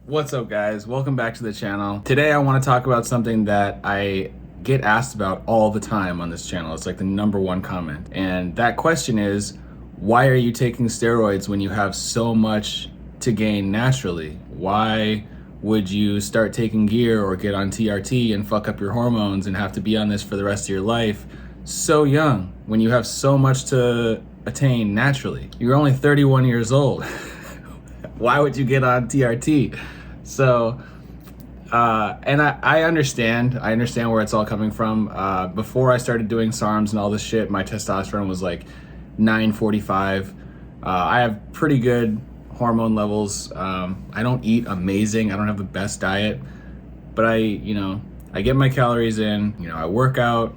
What's up, guys? Welcome back to the channel. Today I want to talk about something that I get asked about all the time on this channel. It's like the #1 comment. And that question is, why are you taking steroids when you have so much to gain naturally? Why would you start taking gear or get on TRT and fuck up your hormones and have to be on this for the rest of your life so young when you have so much to attain naturally? You're only 31 years old. Why would you get on TRT? So, and I understand where it's all coming from. Before I started doing SARMs and all this shit, my testosterone was like 945. I have pretty good hormone levels. I don't eat amazing. I don't have the best diet, but I get my calories in, I work out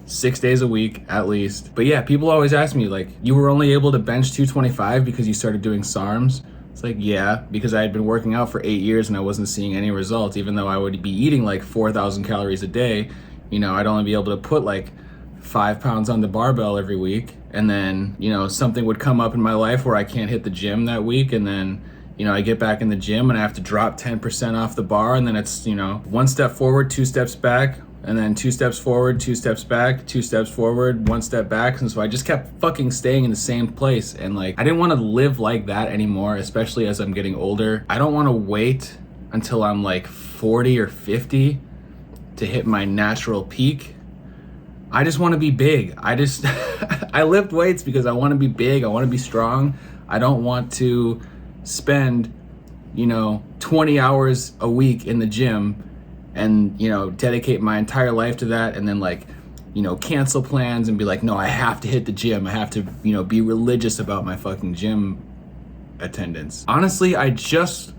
6 days a week at least. But yeah, people always ask me like, you were only able to bench 225 because you started doing SARMs? It's like, yeah, because I had been working out for 8 years and I wasn't seeing any results. Even though I would be eating like 4,000 calories a day, I'd only be able to put like 5 pounds on the barbell every week. And then, something would come up in my life where I can't hit the gym that week. And then, I get back in the gym and I have to drop 10% off the bar. And then it's, 1 step forward, 2 steps back, and then 2 steps forward, 2 steps back, 2 steps forward, 1 step back. And so I just kept fucking staying in the same place. And like, I didn't want to live like that anymore, especially as I'm getting older. I don't want to wait until I'm like 40 or 50 to hit my natural peak. I just want to be big. I lift weights because I want to be big. I want to be strong. I don't want to spend, 20 hours a week in the gym and dedicate my entire life to that, and then like cancel plans and be like, no, I have to hit the gym. I have to be religious about my fucking gym attendance. Honestly, I just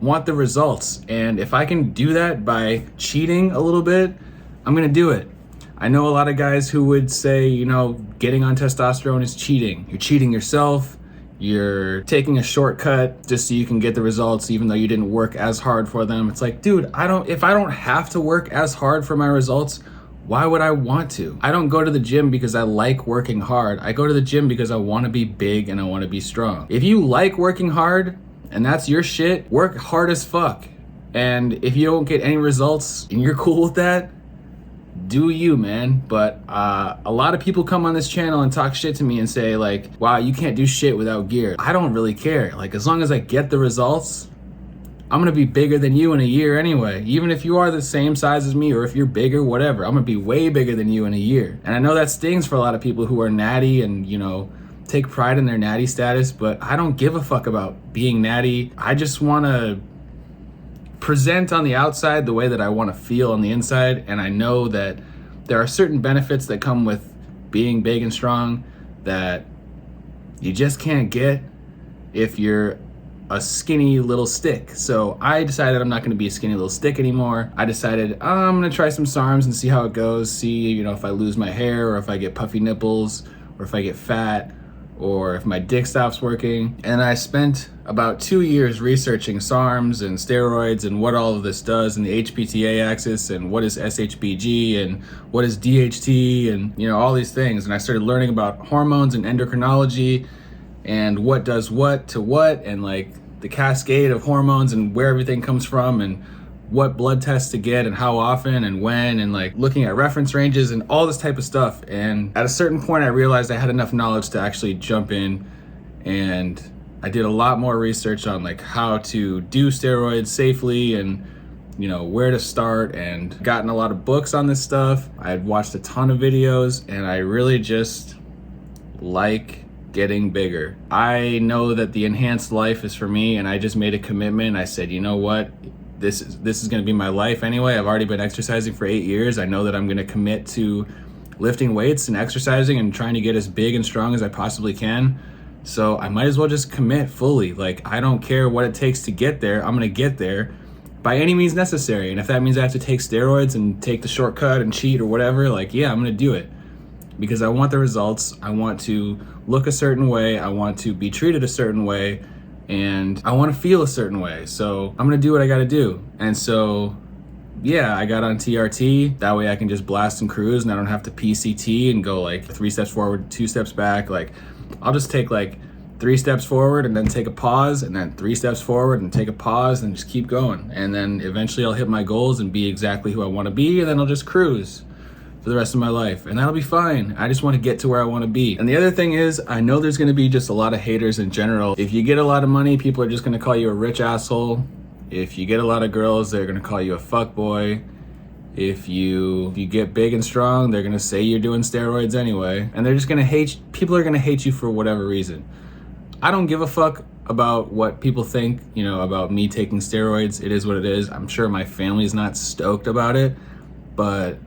want the results, and if I can do that by cheating a little bit, I'm gonna do it. I know a lot of guys who would say, getting on testosterone is cheating. You're cheating yourself. You're taking a shortcut just so you can get the results, even though you didn't work as hard for them. It's like, dude, if I don't have to work as hard for my results, why would I want to? I don't go to the gym because I like working hard. I go to the gym because I want to be big and I want to be strong. If you like working hard and that's your shit, work hard as fuck. And if you don't get any results and you're cool with that, do you, man. But a lot of people come on this channel and talk shit to me and say like, wow, you can't do shit without gear. I don't really care. Like, as long as I get the results, I'm gonna be bigger than you in a year anyway. Even if you are the same size as me, or if you're bigger, whatever, I'm gonna be way bigger than you in a year. And I know that stings for a lot of people who are natty and take pride in their natty status, but I don't give a fuck about being natty. I just wanna present on the outside the way that I want to feel on the inside, and I know that there are certain benefits that come with being big and strong that you just can't get if you're a skinny little stick. So I decided I'm not going to be a skinny little stick anymore. I decided I'm going to try some SARMs and see how it goes, see if I lose my hair, or if I get puffy nipples, or if I get fat, or if my dick stops working. And I spent about 2 years researching SARMs and steroids and what all of this does, and the HPTA axis, and what is SHBG, and what is DHT, and all these things. And I started learning about hormones and endocrinology and what does what to what, and like the cascade of hormones and where everything comes from, and what blood tests to get and how often and when, and like looking at reference ranges and all this type of stuff. And at a certain point I realized I had enough knowledge to actually jump in, and I did a lot more research on like how to do steroids safely, and where to start, and gotten a lot of books on this stuff. I had watched a ton of videos, and I really just like getting bigger. I know that the enhanced life is for me, and I just made a commitment. I said, you know what? This is going to be my life anyway. I've already been exercising for 8 years. I know that I'm going to commit to lifting weights and exercising and trying to get as big and strong as I possibly can. So I might as well just commit fully. Like, I don't care what it takes to get there. I'm going to get there by any means necessary. And if that means I have to take steroids and take the shortcut and cheat or whatever, like, yeah, I'm going to do it. Because I want the results. I want to look a certain way. I want to be treated a certain way. And I want to feel a certain way. So I'm gonna do what I gotta do. And so yeah, I got on TRT. That way I can just blast and cruise, and I don't have to PCT and go like 3 steps forward, 2 steps back. Like, I'll just take like 3 steps forward and then take a pause, and then 3 steps forward and take a pause, and just keep going. And then eventually I'll hit my goals and be exactly who I want to be, and then I'll just cruise for the rest of my life, and that'll be fine. I just want to get to where I want to be. And the other thing is, I know there's going to be just a lot of haters in general. If you get a lot of money, people are just going to call you a rich asshole. If you get a lot of girls, they're going to call you a fuckboy. If you get big and strong, they're going to say you're doing steroids anyway. And they're just going to hate, people are going to hate you for whatever reason. I don't give a fuck about what people think, you know, about me taking steroids. It is what it is. I'm sure my family's not stoked about it, but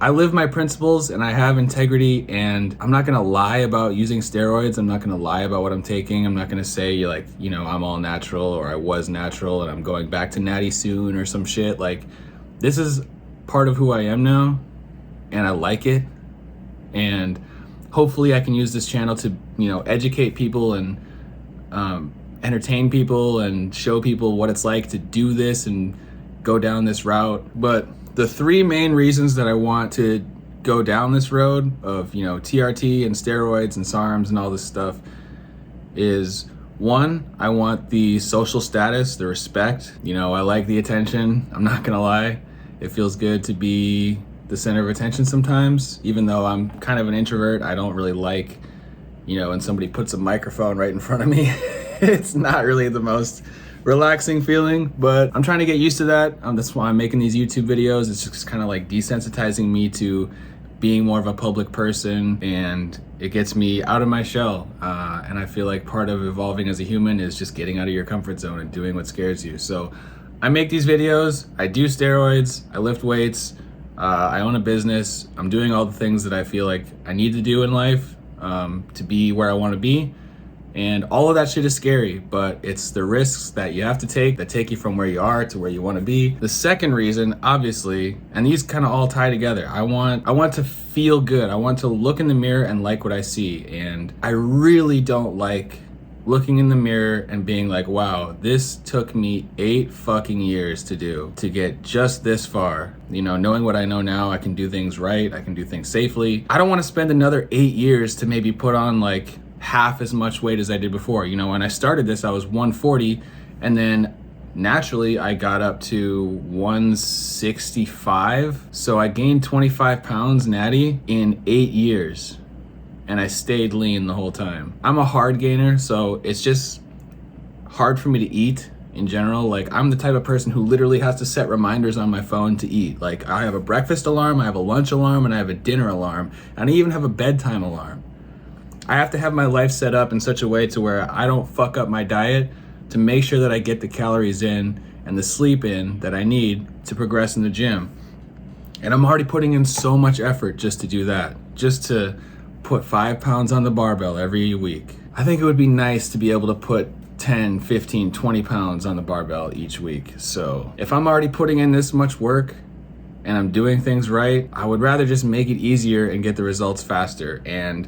I live my principles and I have integrity, and I'm not gonna lie about using steroids. I'm not gonna lie about what I'm taking. I'm not gonna say like, you know, I'm all natural or I was natural and I'm going back to natty soon or some shit. Like, this is part of who I am now, and I like it. And hopefully I can use this channel to, you know, educate people and entertain people and show people what it's like to do this and go down this route. But the 3 main reasons that I want to go down this road of, you know, TRT and steroids and SARMs and all this stuff is, 1, I want the social status, the respect. You know, I like the attention. I'm not gonna lie. It feels good to be the center of attention sometimes. Even though I'm kind of an introvert, I don't really like, you know, when somebody puts a microphone right in front of me. It's not really the most relaxing feeling, but I'm trying to get used to that. That's why I'm making these YouTube videos. It's just kind of like desensitizing me to being more of a public person, and it gets me out of my shell. And I feel like part of evolving as a human is just getting out of your comfort zone and doing what scares you. So I make these videos, I do steroids, I lift weights, I own a business. I'm doing all the things that I feel like I need to do in life to be where I want to be. And all of that shit is scary, but it's the risks that you have to take that take you from where you are to where you want to be. The second reason, obviously, and these kind of all tie together, I want to feel good. I want to look in the mirror and like what I see. And I really don't like looking in the mirror and being like, wow, this took me 8 fucking years to do, to get just this far. You know, knowing what I know now, I can do things right, I can do things safely. I don't want to spend another 8 years to maybe put on like half as much weight as I did before. You know, when I started this, I was 140, and then naturally I got up to 165. So I gained 25 pounds natty in 8 years, and I stayed lean the whole time. I'm a hard gainer, so it's just hard for me to eat in general. Like, I'm the type of person who literally has to set reminders on my phone to eat. Like, I have a breakfast alarm, I have a lunch alarm, and I have a dinner alarm, and I even have a bedtime alarm. I have to have my life set up in such a way to where I don't fuck up my diet, to make sure that I get the calories in and the sleep in that I need to progress in the gym. And I'm already putting in so much effort just to do that, just to put 5 pounds on the barbell every week. I think it would be nice to be able to put 10, 15, 20 pounds on the barbell each week. So if I'm already putting in this much work and I'm doing things right, I would rather just make it easier and get the results faster. And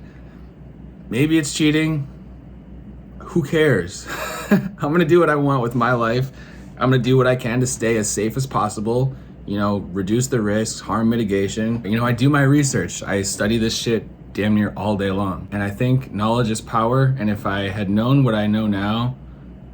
maybe it's cheating. Who cares? I'm gonna do what I want with my life. I'm gonna do what I can to stay as safe as possible, you know, reduce the risks, harm mitigation. You know, I do my research. I study this shit damn near all day long. And I think knowledge is power. And if I had known what I know now,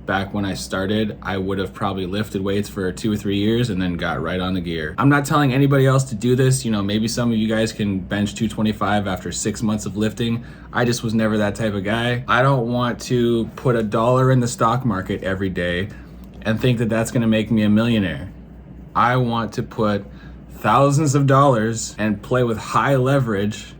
back when I started, I would have probably lifted weights for 2 or 3 years and then got right on the gear. I'm not telling anybody else to do this. You know, maybe some of you guys can bench 225 after 6 months of lifting. I just was never that type of guy. I don't want to put $1 in the stock market every day and think that that's gonna make me a millionaire. I want to put thousands of dollars and play with high leverage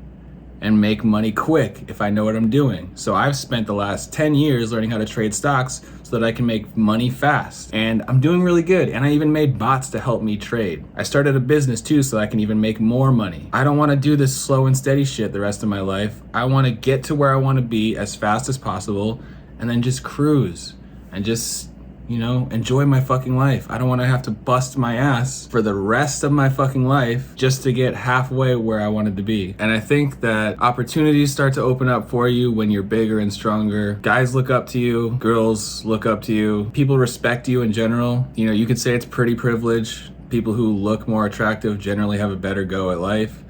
and make money quick if I know what I'm doing. So I've spent the last 10 years learning how to trade stocks so that I can make money fast. And I'm doing really good. And I even made bots to help me trade. I started a business too so I can even make more money. I don't wanna do this slow and steady shit the rest of my life. I wanna get to where I wanna be as fast as possible and then just cruise and just, you know, enjoy my fucking life. I don't want to have to bust my ass for the rest of my fucking life just to get halfway where I wanted to be. And I think that opportunities start to open up for you when you're bigger and stronger. Guys look up to you, girls look up to you, people respect you in general. You know, you could say it's pretty privilege. People who look more attractive generally have a better go at life.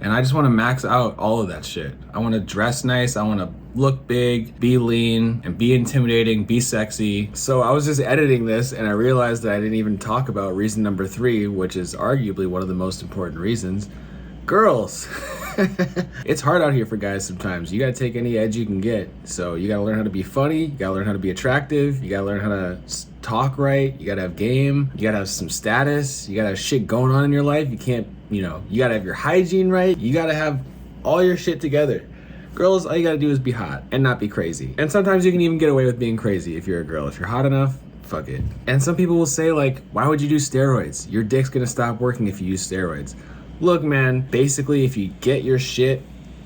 And I just want to max out all of that shit. I want to dress nice. I want to look big, be lean, and be intimidating, be sexy. So I was just editing this and I realized that I didn't even talk about reason number 3, which is arguably one of the most important reasons. Girls. It's hard out here for guys sometimes. You gotta take any edge you can get. So you gotta learn how to be funny, you gotta learn how to be attractive, you gotta learn how to talk right, you gotta have game, you gotta have some status, you gotta have shit going on in your life. You can't, you gotta have your hygiene right, you gotta have all your shit together. Girls, all you gotta do is be hot and not be crazy. And sometimes you can even get away with being crazy if you're a girl. If you're hot enough, fuck it. And some people will say like, why would you do steroids? Your dick's gonna stop working if you use steroids. Look, man, basically if you get your shit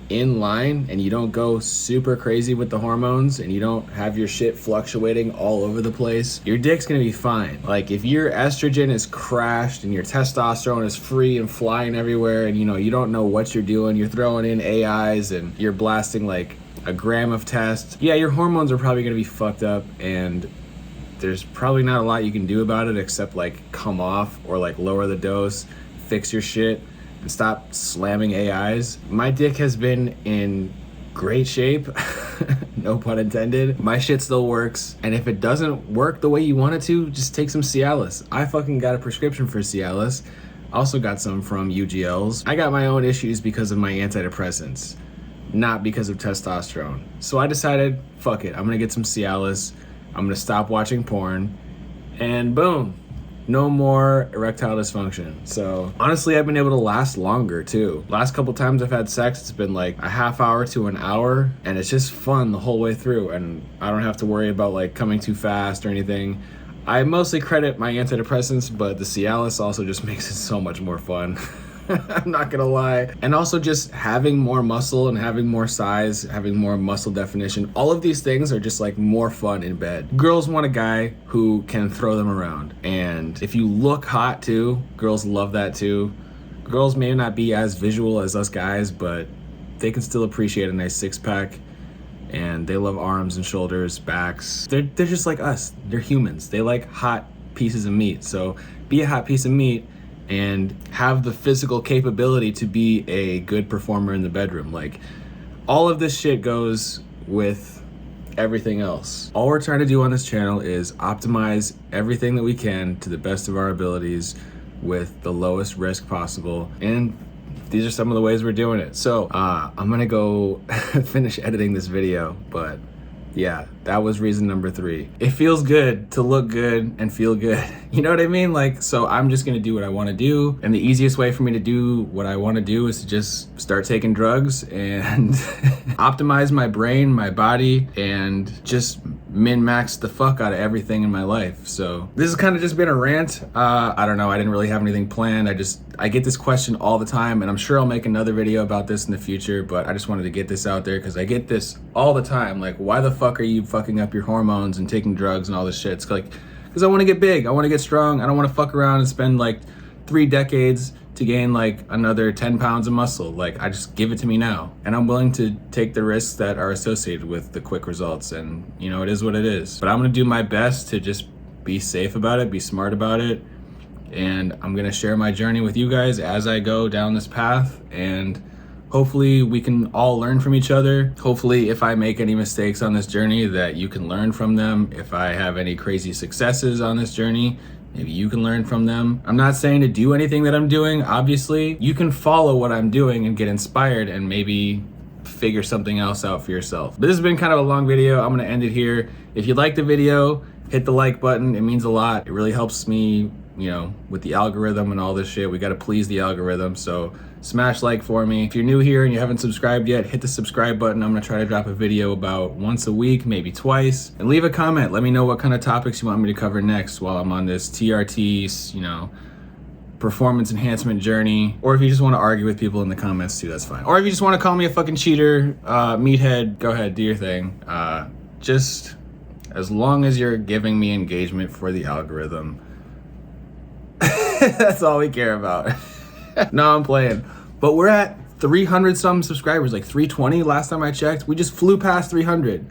in line and you don't go super crazy with the hormones and you don't have your shit fluctuating all over the place, your dick's gonna be fine. Like if your estrogen is crashed and your testosterone is free and flying everywhere and you don't know what you're doing, you're throwing in AIs and you're blasting like a gram of test, yeah, your hormones are probably gonna be fucked up and there's probably not a lot you can do about it except like come off or like lower the dose, fix your shit, and stop slamming AIs. My dick has been in great shape, no pun intended. My shit still works, and if it doesn't work the way you want it to, just take some Cialis. I fucking got a prescription for Cialis. Also got some from UGLs. I got my own issues because of my antidepressants, not because of testosterone. So I decided, fuck it, I'm gonna get some Cialis, I'm gonna stop watching porn, and boom. No more erectile dysfunction. So honestly, I've been able to last longer too. Last couple times I've had sex, it's been like a half hour to an hour, and it's just fun the whole way through, and I don't have to worry about like coming too fast or anything. I mostly credit my antidepressants, but the Cialis also just makes it so much more fun. I'm not gonna lie. And also just having more muscle and having more size, having more muscle definition, all of these things are just like more fun in bed. Girls want a guy who can throw them around. And if you look hot too, girls love that too. Girls may not be as visual as us guys, but they can still appreciate a nice six pack. And they love arms and shoulders, backs. They're just like us. They're humans. They like hot pieces of meat. So be a hot piece of meat and have the physical capability to be a good performer in the bedroom. Like, all of this shit goes with everything else. All we're trying to do on this channel is optimize everything that we can to the best of our abilities with the lowest risk possible. And these are some of the ways we're doing it. So I'm gonna go finish editing this video, but yeah, that was reason number 3. It feels good to look good and feel good. You know what I mean? Like, so I'm just gonna do what I wanna do. And the easiest way for me to do what I wanna do is to just start taking drugs and optimize my brain, my body, and just min-max the fuck out of everything in my life. So this has kind of just been a rant. I don't know, I didn't really have anything planned. I get this question all the time, and I'm sure I'll make another video about this in the future, but I just wanted to get this out there because I get this all the time. Like, why the fuck are you fucking up your hormones and taking drugs and all this shit? It's like, because I want to get big, I want to get strong, I don't want to fuck around and spend like 3 decades to gain like another 10 pounds of muscle. Like, I just give it to me now. And I'm willing to take the risks that are associated with the quick results, and it is what it is. But I'm gonna do my best to just be safe about it, be smart about it, and I'm gonna share my journey with you guys as I go down this path, and hopefully we can all learn from each other. Hopefully if I make any mistakes on this journey that you can learn from them. If I have any crazy successes on this journey, maybe you can learn from them. I'm not saying to do anything that I'm doing, obviously. You can follow what I'm doing and get inspired and maybe figure something else out for yourself. But this has been kind of a long video. I'm gonna end it here. If you liked the video, hit the like button. It means a lot. It really helps me, with the algorithm and all this shit. We gotta please the algorithm, so smash like for me. If you're new here and you haven't subscribed yet, hit the subscribe button. I'm gonna try to drop a video about once a week, maybe twice. And leave a comment. Let me know what kind of topics you want me to cover next while I'm on this TRT, performance enhancement journey. Or if you just want to argue with people in the comments too, that's fine. Or if you just want to call me a fucking cheater, meathead, go ahead, do your thing. Just as long as you're giving me engagement for the algorithm. That's all we care about. No, I'm playing. But we're at 300 some subscribers, like 320 last time I checked. We just flew past 300.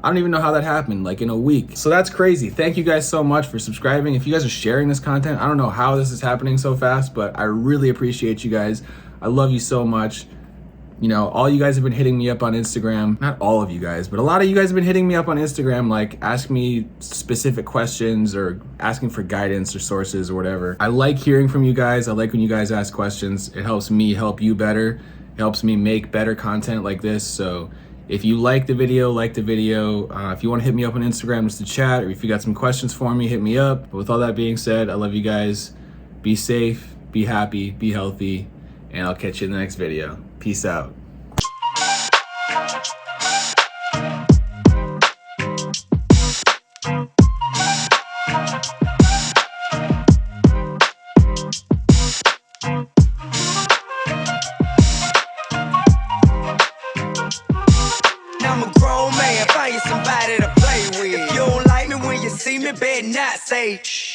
I don't even know how that happened, like in a week. So that's crazy. Thank you guys so much for subscribing. If you guys are sharing this content, I don't know how this is happening so fast, but I really appreciate you guys. I love you so much. You know, all you guys have been hitting me up on Instagram. Not all of you guys, but a lot of you guys have been hitting me up on Instagram, like asking me specific questions or asking for guidance or sources or whatever. I like hearing from you guys. I like when you guys ask questions. It helps me help you better. It helps me make better content like this. So if you like the video, if you want to hit me up on Instagram just to chat, or if you got some questions for me, hit me up. But with all that being said, I love you guys. Be safe, be happy, be healthy, and I'll catch you in the next video. Peace out. I'm a grown man, find you somebody to play with. If you don't like me when you see me, better not say shh.